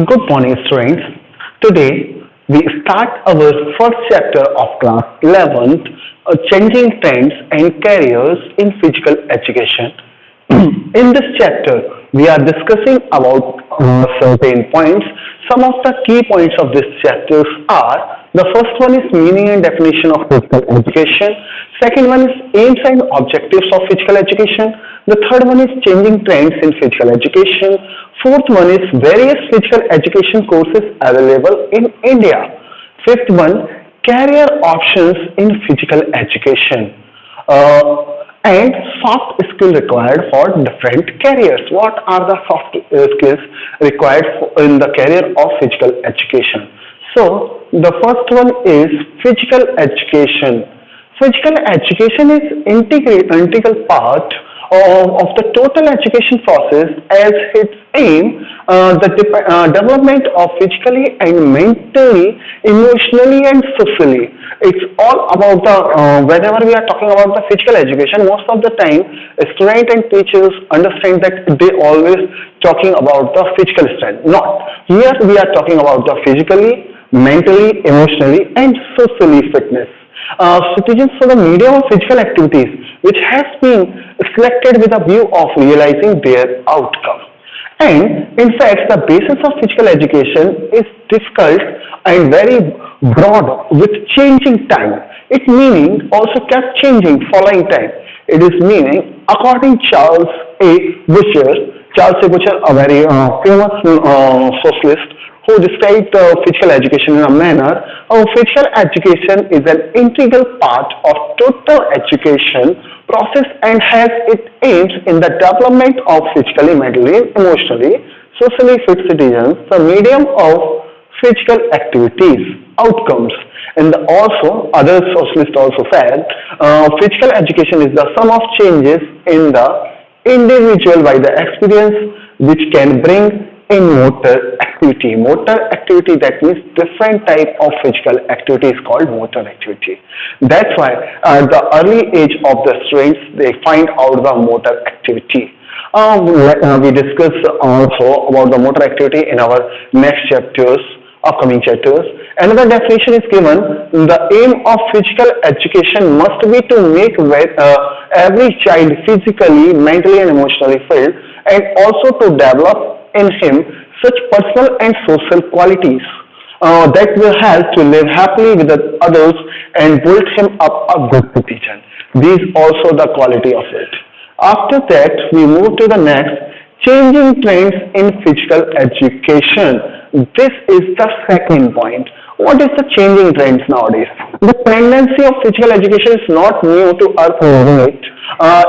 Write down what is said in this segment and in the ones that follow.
Good morning, students. Today, we start our first chapter of class 11th, Changing Trends and Careers in Physical Education. In this chapter, we are discussing about certain points. Some of the key points of this chapter are the first one is meaning and definition of physical education. Second one is aims and objectives of physical education. The third one is changing trends in physical education. Fourth one is various physical education courses available in India. Fifth one, career options in physical education. And soft skills required for different careers. What are the soft skills required in the career of physical education? So, the first one is physical education. Physical education is integral part of the total education process as its aim the development of physically and mentally, emotionally and socially. It's all about the whenever we are talking about the physical education, most of the time students and teachers understand that they always talking about the physical strength. Not here we are talking about the physically, mentally, emotionally and socially fitness. Citizens for the medium of physical activities which has been selected with a view of realizing their outcome. And in fact, the basis of physical education is difficult and very broad with changing time. Its meaning also kept changing following time. It is meaning according Charles A. Butcher, a very famous socialist who described physical education in a manner, physical education is an integral part of total education process and has its aims in the development of physically, mentally, emotionally, socially fit citizens, the medium of physical activities, outcomes. And also, other socialists also said, physical education is the sum of changes in the individual by the experience which can bring in motor activity. Motor activity, that means different type of physical activity is called motor activity. That's why at the early age of the students, they find out the motor activity. We discuss also about the motor activity in our next chapters, upcoming chapters. Another definition is given, the aim of physical education must be to make every child physically, mentally and emotionally fit and also to develop in him such personal and social qualities that will help to live happily with the others and build him up a good citizen. These also the quality of it. After that, we move to the next, changing trends in physical education. This is the second point. What is the changing trends nowadays? The tendency of physical education is not new to earth overnight.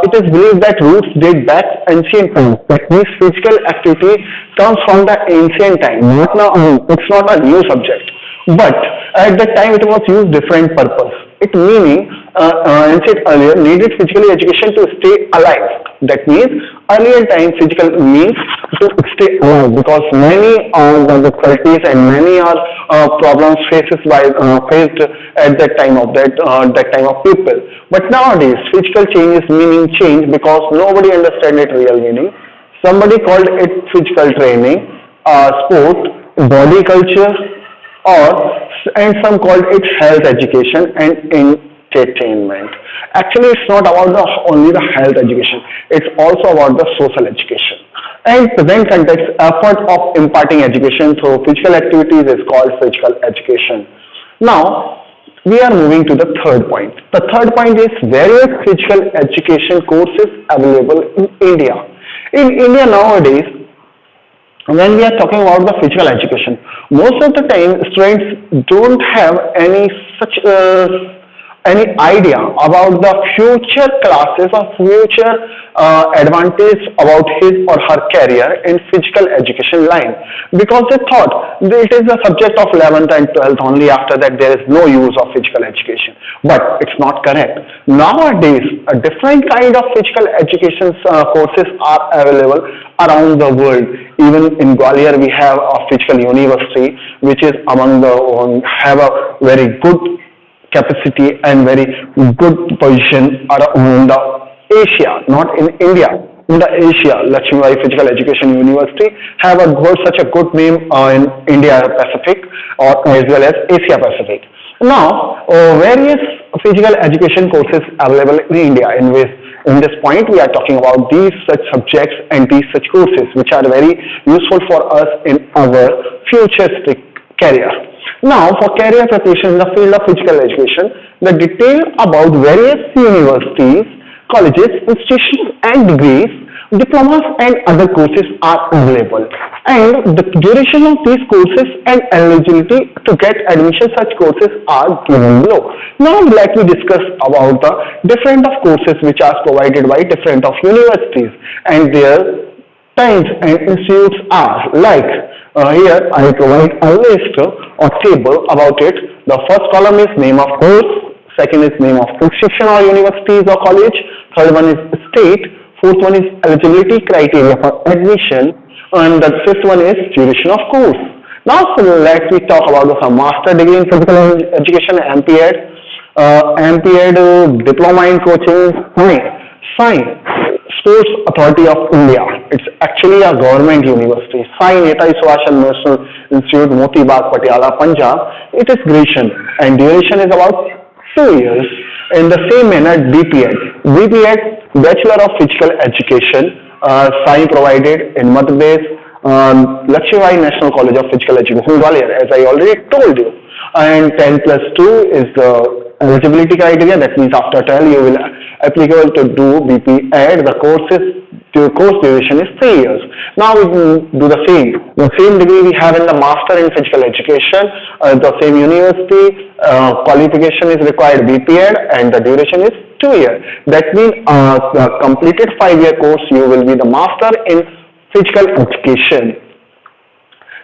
It is believed that roots date back ancient times. That means physical activity comes from the ancient time. It's not a new subject. But at that time it was used different purpose. It meaning, I said earlier, needed physical education to stay alive. That means earlier time physical means to stay alive because many are the difficulties and many are problems faced at that time of that time of people. But nowadays physical change is meaning change because nobody understands its real meaning. Somebody called it physical training, sport, body culture, and some called it health education and entertainment. Actually, it's not about only the health education. It's also about the social education. And present context, effort of imparting education through physical activities is called physical education. Now, we are moving to the third point. The third point is various physical education courses available in India. In India nowadays, when we are talking about the physical education, most of the time students don't have any such any idea about the future classes or future advantage about his or her career in physical education line because they thought it is a subject of 11th and 12th only, after that there is no use of physical education. But it's not correct. Nowadays a different kind of physical education courses are available around the world. Even in Gwalior we have a physical university which is among the have a very good capacity and very good position around the Asia, not in India. in the Asia, Lakshmi Physical Education University have such a good name in India Pacific or as well as Asia Pacific. Now, various physical education courses available in India. In this point, we are talking about these such subjects and these such courses, which are very useful for us in our futuristic career. Now, for career preparation in the field of physical education, the detail about various universities, colleges, institutions, and degrees, diplomas, and other courses are available. And the duration of these courses and eligibility to get admission such courses are given below. Now, let me discuss about the different of courses which are provided by different of universities and their times and institutes are like. Here I provide a list or table about it. The first column is name of course, second is name of institution or universities or college, third one is state, fourth one is eligibility criteria for admission, and the fifth one is duration of course. Now let me talk about the master degree in physical education, MPEd, diploma in coaching, SIGN, Sports Authority of India. It's actually a government university. SIGN, Netaji Subhash National Institute, Moti Bagh, Patiala, Punjab. It is graduation and duration is about 2 years. In the same manner, DPEd, Bachelor of Physical Education, SIGN provided in Madhya Pradesh, Lakshmi National College of Physical Education, Gwalior, as I already told you. And 10+2 is the eligibility criteria. That means after 10 you will applicable to do BPEd. The course duration is 3 years. Now we do the same degree we have in the master in physical education, the same university, qualification is required BPEd and the duration is 2 years. That means the completed 5-year course you will be the master in physical education.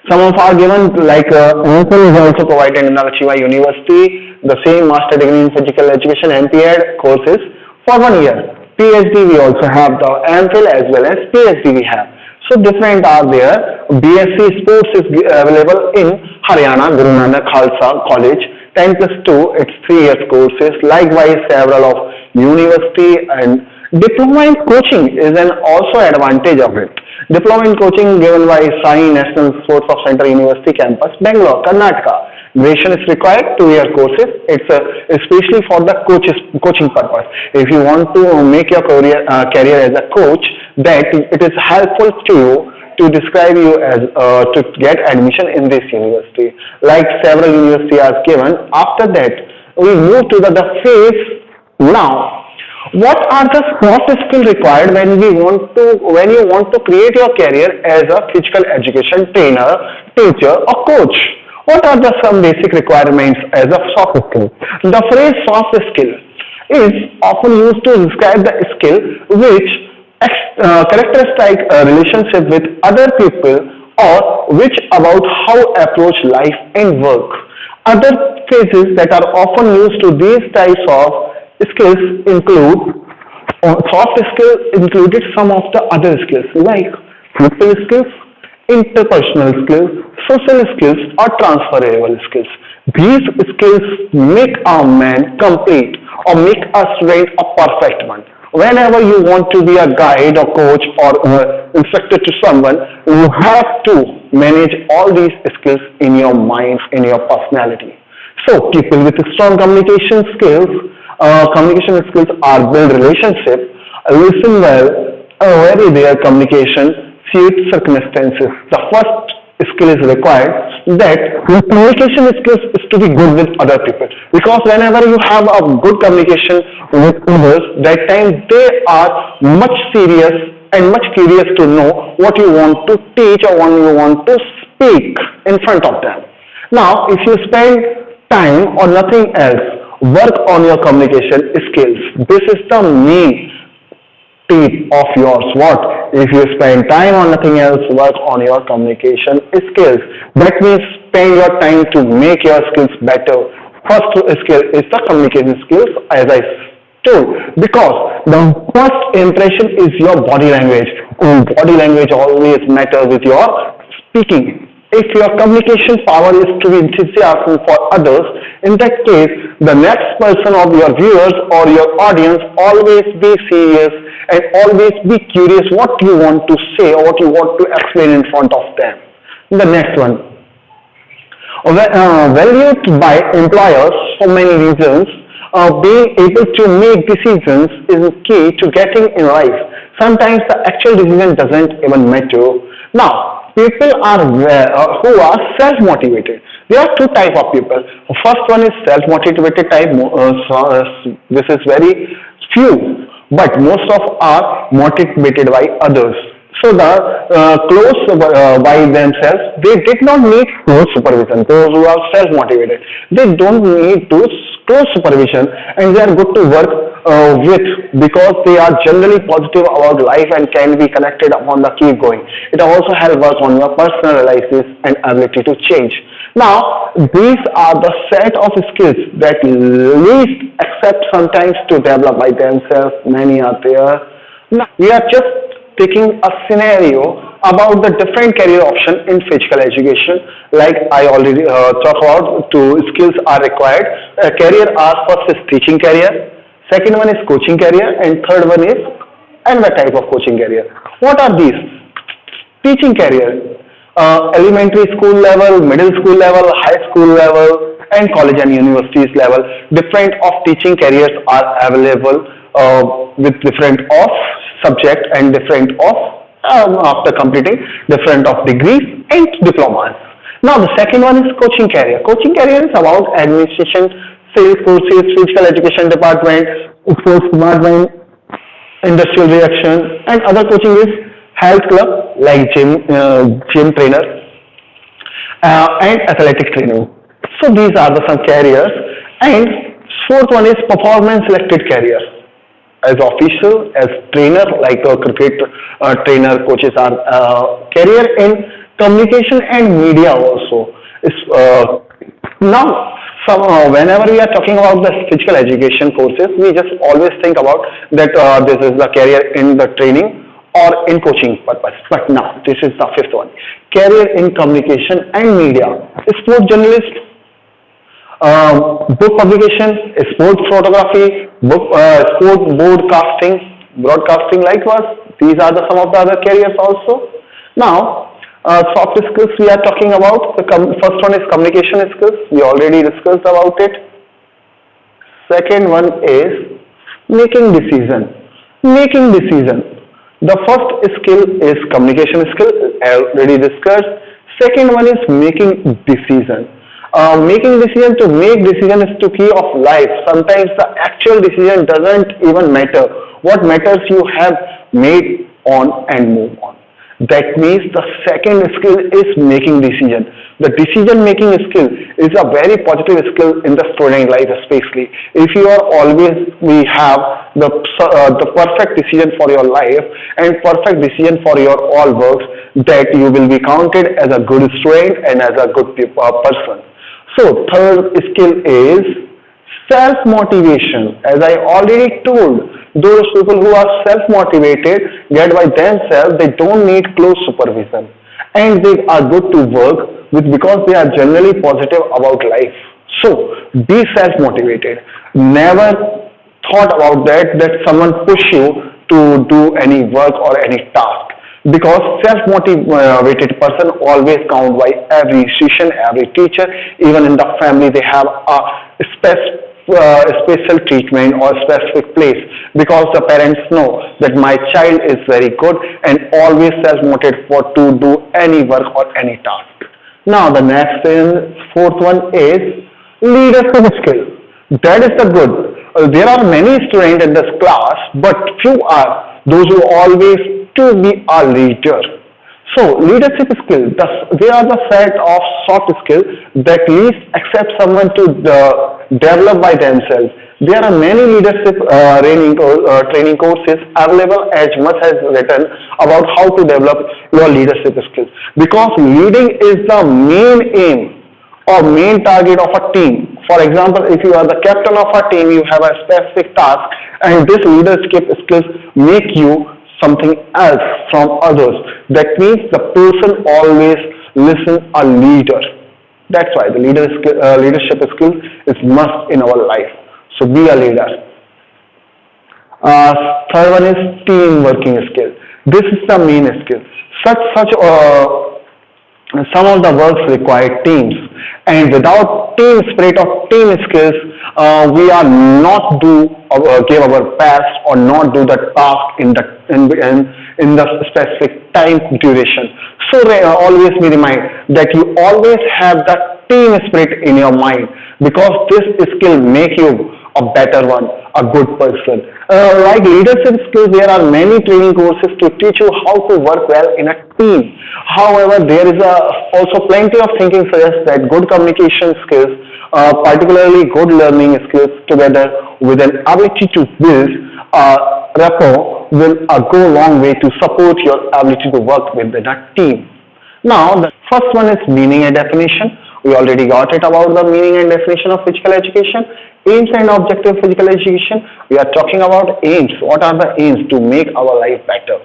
Some of are given like MPhil is also provided in the Lakshmi University. The same master degree in physical education MPEd courses for 1 year. PhD we also have the MPhil as well as PhD we have. So different are there. BSc Sports is available in Haryana, Guru Nanak Khalsa College. 10+2 it's 3 years courses. Likewise several of university and diploma in coaching is an also advantage of it. Diploma in coaching given by SIGN National Sports of Center University Campus, Bangalore, Karnataka. Duration is required, 2-year courses. It's especially for the coaching purpose. If you want to make your career as a coach, that it is helpful to you to describe you as to get admission in this university. Like several universities are given. After that, we move to the phase now. What are the soft skills required when you want to create your career as a physical education trainer, teacher, or coach? What are some basic requirements as a soft skill? The phrase soft skill is often used to describe the skill which characterize a relationship with other people or which about how approach life and work. Other phrases that are often used to these types of skills include soft skills included some of the other skills like people skills, interpersonal skills, social skills, or transferable skills. These skills make a man complete or make a student a perfect one. Whenever you want to be a guide or coach or instructor to someone, you have to manage all these skills in your mind, in your personality. So people with strong communication skills are build relationship, listen well, vary their communication, suit circumstances. The first skill is required that your communication skills is to be good with other people, because whenever you have a good communication with others, that time they are much serious and much curious to know what you want to teach or what you want to speak in front of them. Now, if you spend time on nothing else, work on your communication skills. This is the main tip of yours. What? If you spend time on nothing else, work on your communication skills. That means spend your time to make your skills better. First skill is the communication skills, as I told, because the first impression is your body language. And body language always matters with your speaking. If your communication power is to be enthusiastic for others, in that case, the next person of your viewers or your audience always be serious and always be curious what you want to say or what you want to explain in front of them. The next one, valued by employers for many reasons. Being able to make decisions is key to getting in life. Sometimes the actual decision doesn't even matter. Now, people are who are self-motivated. There are two type of people. First one is self-motivated type. This is very few, but most of are motivated by others. So the close by themselves, they did not need close supervision. Those who are self-motivated, they don't need to close supervision, and they are good to work with because they are generally positive about life and can be connected upon the keep going. It also helps us on your personal analysis and ability to change. Now, these are the set of skills that least accept sometimes to develop by themselves. Many are there. Now, we are just taking a scenario about the different career option in physical education. Like I already talked about, two skills are required. Career are first is teaching career, second one is coaching career, and third one is another type of coaching career. What are these? Teaching career, elementary school level, middle school level, high school level, and college and universities level. Different of teaching careers are available with different of subject and different of after completing different of degrees and diplomas. Now the second one is coaching career. Coaching career is about administration, sales courses, physical education department, sports department, industrial reaction, and other coaching is health club like gym trainer and athletic training. So these are the some careers. And fourth one is performance selected career. As official, as trainer, like cricket trainer, coaches are career in communication and media also. Now, whenever we are talking about the physical education courses, we just always think about that this is the career in the training or in coaching purpose. But now, this is the fifth one. Career in communication and media. Sport journalist, book publication, sports photography, sport broadcasting likewise. These are some of the other careers also. Now, soft skills we are talking about. The first one is communication skills. We already discussed about it. Second one is making decision. Making decision. The first skill is communication skill, already discussed. Second one is making decision. Making decision, to make decision is the key of life. Sometimes the actual decision doesn't even matter. What matters you have made on and move on. That means the second skill is making decision. The decision making skill is a very positive skill in the student life, especially if you are always we have the perfect decision for your life and perfect decision for your all works, that you will be counted as a good student and as a good person. So third skill is self-motivation. As I already told, those people who are self-motivated get by themselves, they don't need close supervision. And they are good to work with because they are generally positive about life. So be self-motivated. Never thought about that someone push you to do any work or any task. Because self-motivated person always count by every institution, every teacher, even in the family they have a special treatment or specific place, because the parents know that my child is very good and always self-motivated for to do any work or any task. Now the next fourth one is leadership skill. That is the good. There are many students in this class, but few are those who always to be a leader. So leadership skill, they are the set of soft skills that least accept someone to develop by themselves. There are many leadership training courses available, as much as written about how to develop your leadership skills. Because leading is the main aim or main target of a team. For example, if you are the captain of a team, you have a specific task, and this leadership skills make you something else from others. That means the person always listen a leader. That's why the leadership skill is must in our life. So be a leader. Third one is team working skill. This is the main skill. Some of the works require teams, and without team spirit or team skills, we are not give our best or not do the task in the specific time duration. So always be remind that you always have the team spirit in your mind, because this skill make you a better one, a good person. Like leadership skills, there are many training courses to teach you how to work well in a team. However, there is also plenty of thinking suggests that good communication skills, particularly good learning skills, together with an ability to build rapport, will go a long way to support your ability to work within a team. Now, the first one is meaning and definition. We already got it about the meaning and definition of physical education. Aims and objective physical education. We are talking about aims. What are the aims to make our life better?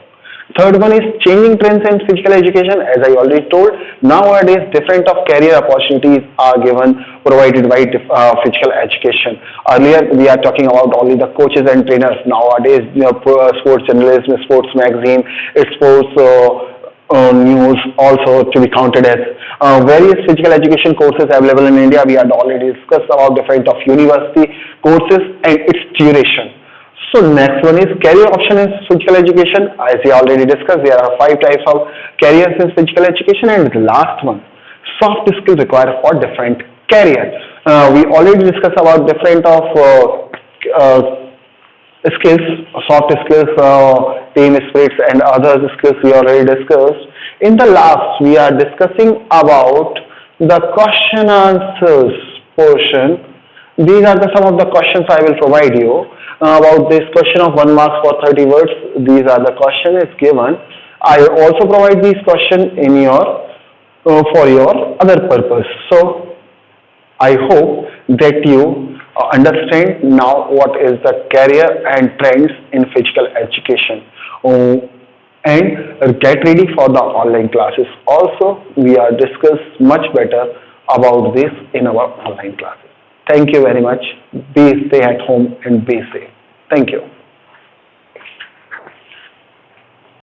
Third one is changing trends in physical education. As I already told, nowadays different of career opportunities are provided by physical education. Earlier we are talking about only the coaches and trainers. Nowadays, sports journalism, sports magazine, sports news also to be counted as various physical education courses available in India. We had already discussed about different of university courses and its duration. So next one is career option in physical education. As we already discussed, there are 5 types of careers in physical education, and the last one, soft skills required for different careers. We already discussed about different of skills, soft skills, team spirits, and other skills we already discussed. In the last, we are discussing about the question answers portion. These are some of the questions I will provide you. About this question of 1 mark for 30 words, these are the question is given. I also provide these questions in your for your other purpose. So I hope that you understand now what is the career and trends in physical education, and get ready for the online classes. Also, we are discuss much better about this in our online classes. Thank you very much. Stay at home and be safe. Thank you.